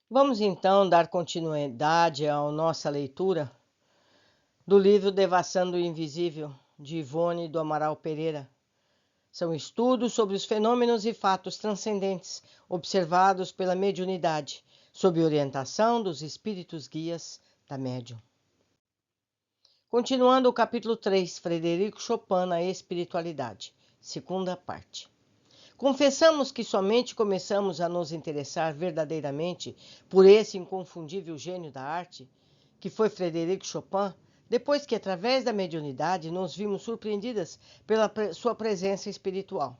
Vamos então dar continuidade à nossa leitura do livro Devassando o Invisível, de Ivone do Amaral Pereira. São estudos sobre os fenômenos e fatos transcendentes observados pela mediunidade, sob orientação dos espíritos guias da médium. Continuando o capítulo 3, Frederico Chopin na espiritualidade, segunda parte. Confessamos que somente começamos a nos interessar verdadeiramente por esse inconfundível gênio da arte, que foi Frederico Chopin, depois que, através da mediunidade, nos vimos surpreendidas pela sua presença espiritual.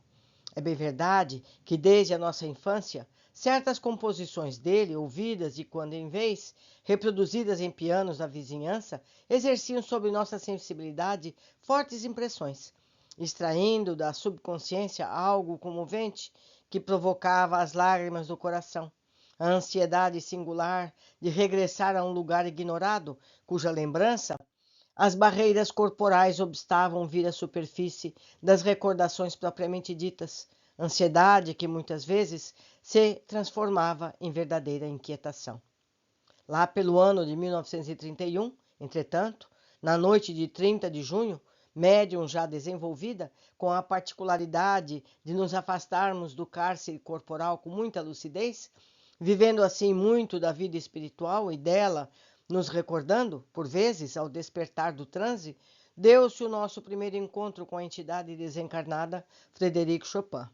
É bem verdade que, desde a nossa infância, certas composições dele, ouvidas de quando em vez, reproduzidas em pianos da vizinhança, exerciam sobre nossa sensibilidade fortes impressões, extraindo da subconsciência algo comovente que provocava as lágrimas do coração, a ansiedade singular de regressar a um lugar ignorado, cuja lembrança as barreiras corporais obstavam vir à superfície das recordações propriamente ditas, ansiedade que muitas vezes se transformava em verdadeira inquietação. Lá pelo ano de 1931, entretanto, na noite de 30 de junho, médium já desenvolvida, com a particularidade de nos afastarmos do cárcere corporal com muita lucidez, vivendo assim muito da vida espiritual e dela nos recordando, por vezes, ao despertar do transe, deu-se o nosso primeiro encontro com a entidade desencarnada Frederico Chopin.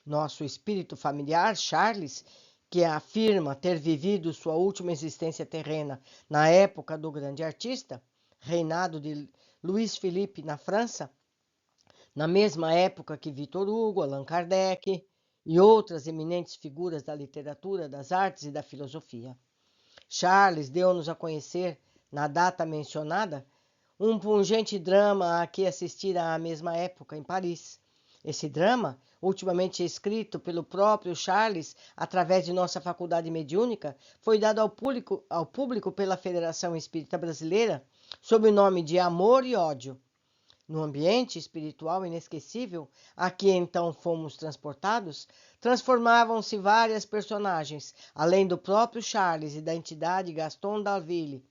Nosso espírito familiar, Charles, que afirma ter vivido sua última existência terrena na época do grande artista, reinado de Louis Philippe na França, na mesma época que Victor Hugo, Allan Kardec e outras eminentes figuras da literatura, das artes e da filosofia. Charles deu-nos a conhecer, na data mencionada, um pungente drama a que assistira à mesma época, em Paris. Esse drama, ultimamente escrito pelo próprio Charles através de nossa faculdade mediúnica, foi dado ao público pela Federação Espírita Brasileira sob o nome de Amor e Ódio. No ambiente espiritual inesquecível a que então fomos transportados, transformavam-se várias personagens, além do próprio Charles e da entidade Gaston d'Alberville,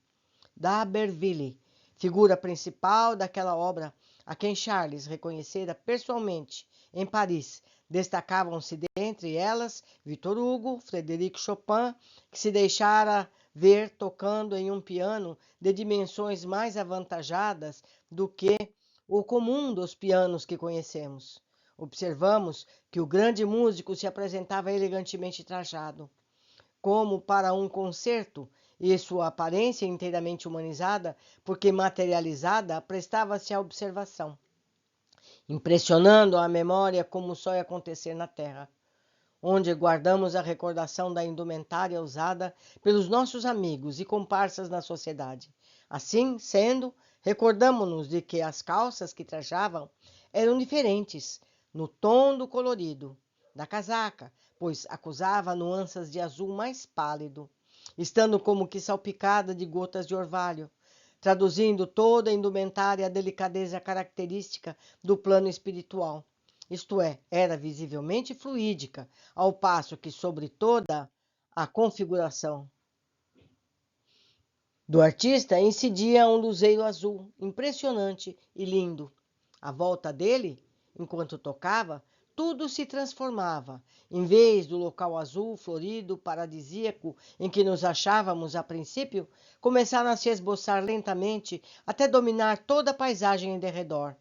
figura principal daquela obra, a quem Charles reconhecera pessoalmente em Paris. Destacavam-se dentre elas Victor Hugo, Frederico Chopin, que se deixara ver tocando em um piano de dimensões mais avantajadas do que o comum dos pianos que conhecemos. Observamos que o grande músico se apresentava elegantemente trajado, como para um concerto, e sua aparência inteiramente humanizada, porque materializada, prestava-se à observação, impressionando a memória como só ia acontecer na Terra, onde guardamos a recordação da indumentária usada pelos nossos amigos e comparsas na sociedade. Assim sendo, recordamo-nos de que as calças que trajavam eram diferentes no tom do colorido da casaca, pois acusava nuances de azul mais pálido, estando como que salpicada de gotas de orvalho, traduzindo toda a indumentária à delicadeza característica do plano espiritual. Isto é, era visivelmente fluídica, ao passo que sobre toda a configuração do artista incidia um luzeiro azul, impressionante e lindo. À volta dele, enquanto tocava, tudo se transformava. Em vez do local azul, florido, paradisíaco em que nos achávamos a princípio, começaram a se esboçar lentamente até dominar toda a paisagem em derredor.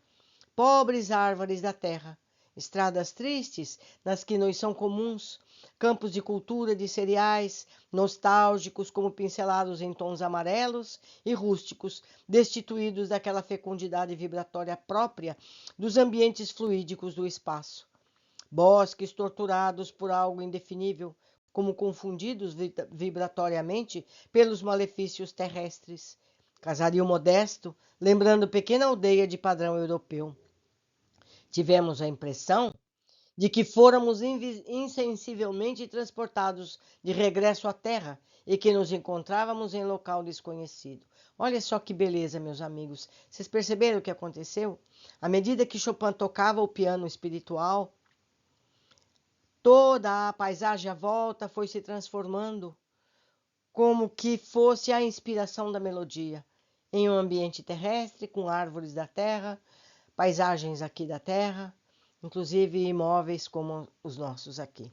Pobres árvores da terra, estradas tristes nas que nos são comuns, campos de cultura de cereais, nostálgicos como pincelados em tons amarelos e rústicos, destituídos daquela fecundidade vibratória própria dos ambientes fluídicos do espaço. Bosques torturados por algo indefinível, como confundidos vibratoriamente pelos malefícios terrestres. Casario modesto, lembrando pequena aldeia de padrão europeu. Tivemos a impressão de que fôramos insensivelmente transportados de regresso à Terra e que nos encontrávamos em local desconhecido. Olha só que beleza, meus amigos. Vocês perceberam o que aconteceu? À medida que Chopin tocava o piano espiritual, toda a paisagem à volta foi se transformando. como que fosse a inspiração da melodia, em um ambiente terrestre, com árvores da terra, paisagens aqui da terra, inclusive imóveis como os nossos aqui.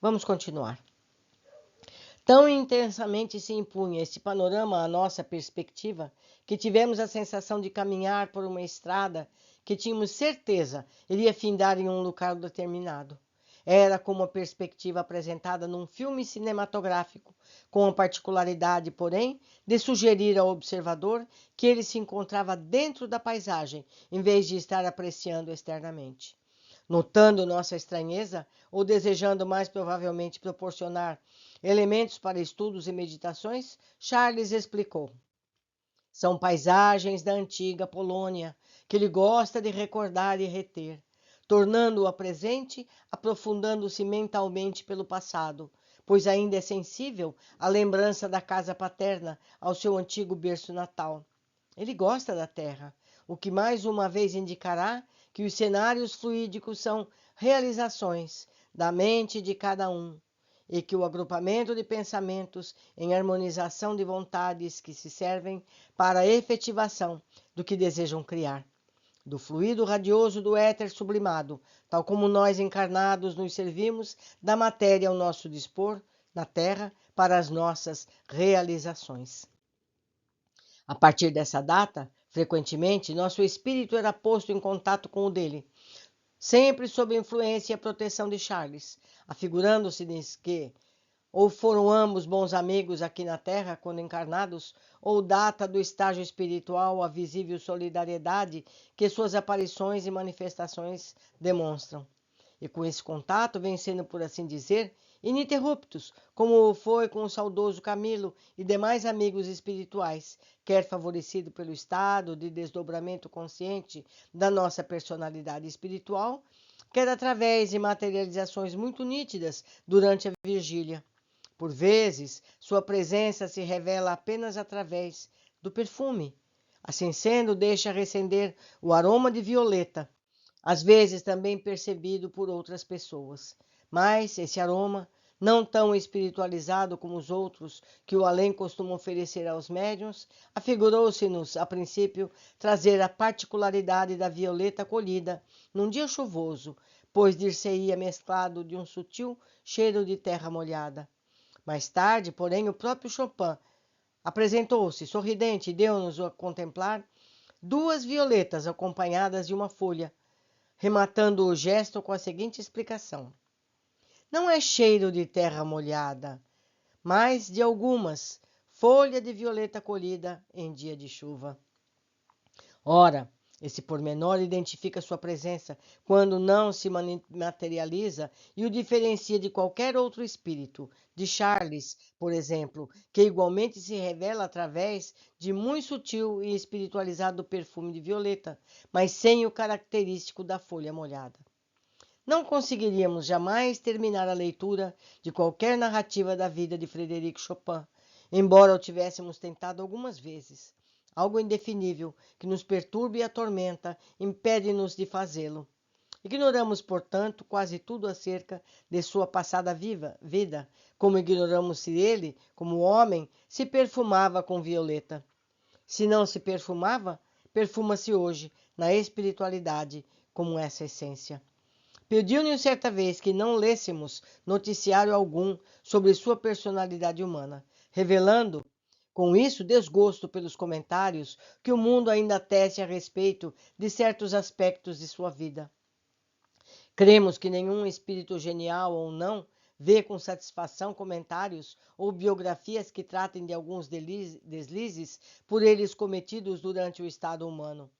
Vamos continuar. Tão intensamente se impunha esse panorama à nossa perspectiva, que tivemos a sensação de caminhar por uma estrada que tínhamos certeza iria findar em um lugar determinado. Era como a perspectiva apresentada num filme cinematográfico, com a particularidade, porém, de sugerir ao observador que ele se encontrava dentro da paisagem, em vez de estar apreciando externamente. Notando nossa estranheza, ou desejando mais provavelmente proporcionar elementos para estudos e meditações, Charles explicou. São paisagens da antiga Polônia, que ele gosta de recordar e reter, tornando-o presente, aprofundando-se mentalmente pelo passado, pois ainda é sensível à lembrança da casa paterna, ao seu antigo berço natal. Ele gosta da terra, o que mais uma vez indicará que os cenários fluídicos são realizações da mente de cada um, e que o agrupamento de pensamentos em harmonização de vontades que se servem para a efetivação do que desejam criar, do fluido radioso do éter sublimado, tal como nós encarnados nos servimos da matéria ao nosso dispor, na Terra, para as nossas realizações. A partir dessa data, frequentemente, nosso espírito era posto em contato com o dele, sempre sob a influência e a proteção de Charles, afigurando-se que ou foram ambos bons amigos aqui na Terra quando encarnados, ou data do estágio espiritual a visível solidariedade que suas aparições e manifestações demonstram. E com esse contato vem sendo, por assim dizer, ininterruptos, como foi com o saudoso Camilo e demais amigos espirituais, quer favorecido pelo estado de desdobramento consciente da nossa personalidade espiritual, quer através de materializações muito nítidas durante a vigília. Por vezes, sua presença se revela apenas através do perfume. Assim sendo, deixa recender o aroma de violeta, às vezes também percebido por outras pessoas. Mas esse aroma, não tão espiritualizado como os outros que o além costuma oferecer aos médiuns, afigurou-se-nos, a princípio, trazer a particularidade da violeta colhida num dia chuvoso, pois dir-se-ia mesclado de um sutil cheiro de terra molhada. Mais tarde, porém, o próprio Chopin apresentou-se sorridente e deu-nos a contemplar duas violetas acompanhadas de uma folha, rematando o gesto com a seguinte explicação: não é cheiro de terra molhada, mas de algumas folha de violeta colhida em dia de chuva. Ora, esse pormenor identifica sua presença quando não se materializa e o diferencia de qualquer outro espírito, de Charles, por exemplo, que igualmente se revela através de muito sutil e espiritualizado perfume de violeta, mas sem o característico da folha molhada. Não conseguiríamos jamais terminar a leitura de qualquer narrativa da vida de Frederic Chopin, embora o tivéssemos tentado algumas vezes. Algo indefinível que nos perturba e atormenta impede-nos de fazê-lo. Ignoramos, portanto, quase tudo acerca de sua passada vida, como ignoramos se ele, como homem, se perfumava com violeta. Se não se perfumava, perfuma-se hoje, na espiritualidade, como essa essência. Pediu-nos certa vez que não lêssemos noticiário algum sobre sua personalidade humana, revelando com isso desgosto pelos comentários que o mundo ainda tece a respeito de certos aspectos de sua vida. Cremos que nenhum espírito genial ou não vê com satisfação comentários ou biografias que tratem de alguns deslizes por eles cometidos durante o estado humano.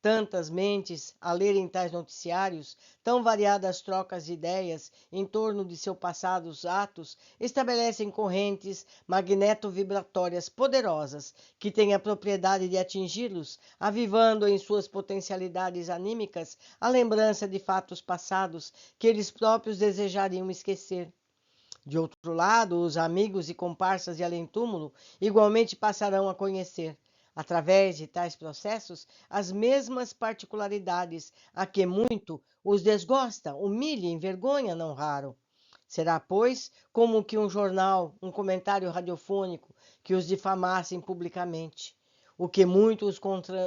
Tantas mentes a lerem tais noticiários, tão variadas trocas de ideias em torno de seus passados atos, estabelecem correntes magneto-vibratórias poderosas que têm a propriedade de atingi-los, avivando em suas potencialidades anímicas a lembrança de fatos passados que eles próprios desejariam esquecer. De outro lado, os amigos e comparsas de além-túmulo igualmente passarão a conhecer, através de tais processos, as mesmas particularidades a que muito os desgosta, humilha e envergonha não raro. Será, pois, como que um jornal, um comentário radiofônico que os difamassem publicamente, o que muito os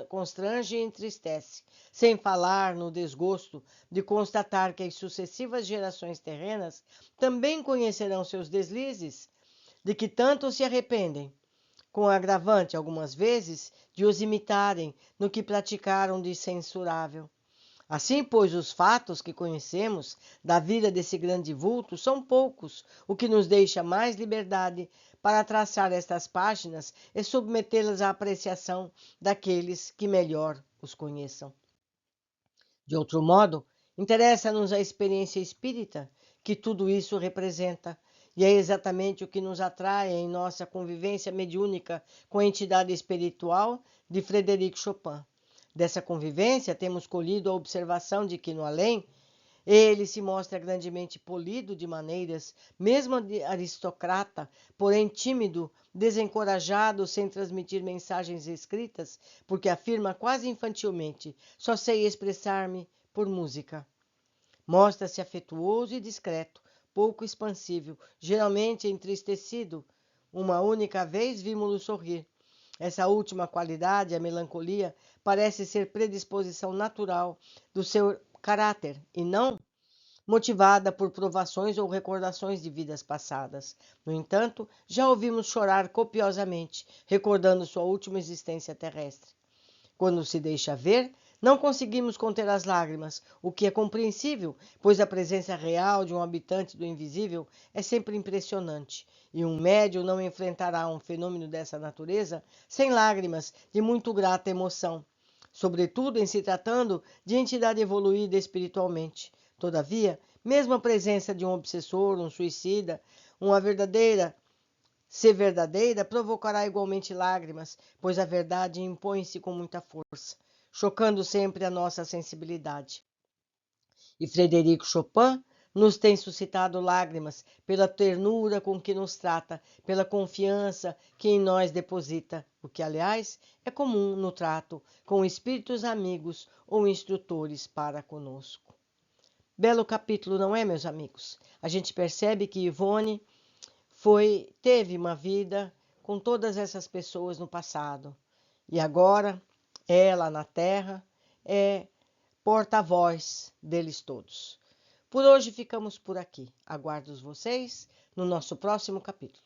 constrange e entristece, sem falar no desgosto de constatar que as sucessivas gerações terrenas também conhecerão seus deslizes, de que tanto se arrependem, com agravante, algumas vezes, de os imitarem no que praticaram de censurável. Assim, pois, os fatos que conhecemos da vida desse grande vulto são poucos, o que nos deixa mais liberdade para traçar estas páginas e submetê-las à apreciação daqueles que melhor os conheçam. De outro modo, interessa-nos a experiência espírita que tudo isso representa, e é exatamente o que nos atrai em nossa convivência mediúnica com a entidade espiritual de Frederic Chopin. Dessa convivência, temos colhido a observação de que, no além, ele se mostra grandemente polido de maneiras, mesmo aristocrata, porém tímido, desencorajado, sem transmitir mensagens escritas, porque afirma quase infantilmente: só sei expressar-me por música. Mostra-se afetuoso e discreto, pouco expansível, geralmente entristecido. Uma única vez vimos-lo sorrir. Essa última qualidade, a melancolia, parece ser predisposição natural do seu caráter e não motivada por provações ou recordações de vidas passadas. No entanto, já ouvimos chorar copiosamente, recordando sua última existência terrestre. Quando se deixa ver, não conseguimos conter as lágrimas, o que é compreensível, pois a presença real de um habitante do invisível é sempre impressionante, e um médium não enfrentará um fenômeno dessa natureza sem lágrimas de muito grata emoção, sobretudo em se tratando de entidade evoluída espiritualmente. Todavia, mesmo a presença de um obsessor, um suicida, uma verdadeira se verdadeira, provocará igualmente lágrimas, pois a verdade impõe-se com muita força, chocando sempre a nossa sensibilidade. E Frederico Chopin nos tem suscitado lágrimas pela ternura com que nos trata, pela confiança que em nós deposita, o que, aliás, é comum no trato com espíritos amigos ou instrutores para conosco. Belo capítulo, não é, meus amigos? A gente percebe que Ivone teve uma vida com todas essas pessoas no passado. E agora, ela na Terra é porta-voz deles todos. Por hoje ficamos por aqui. Aguardo vocês no nosso próximo capítulo.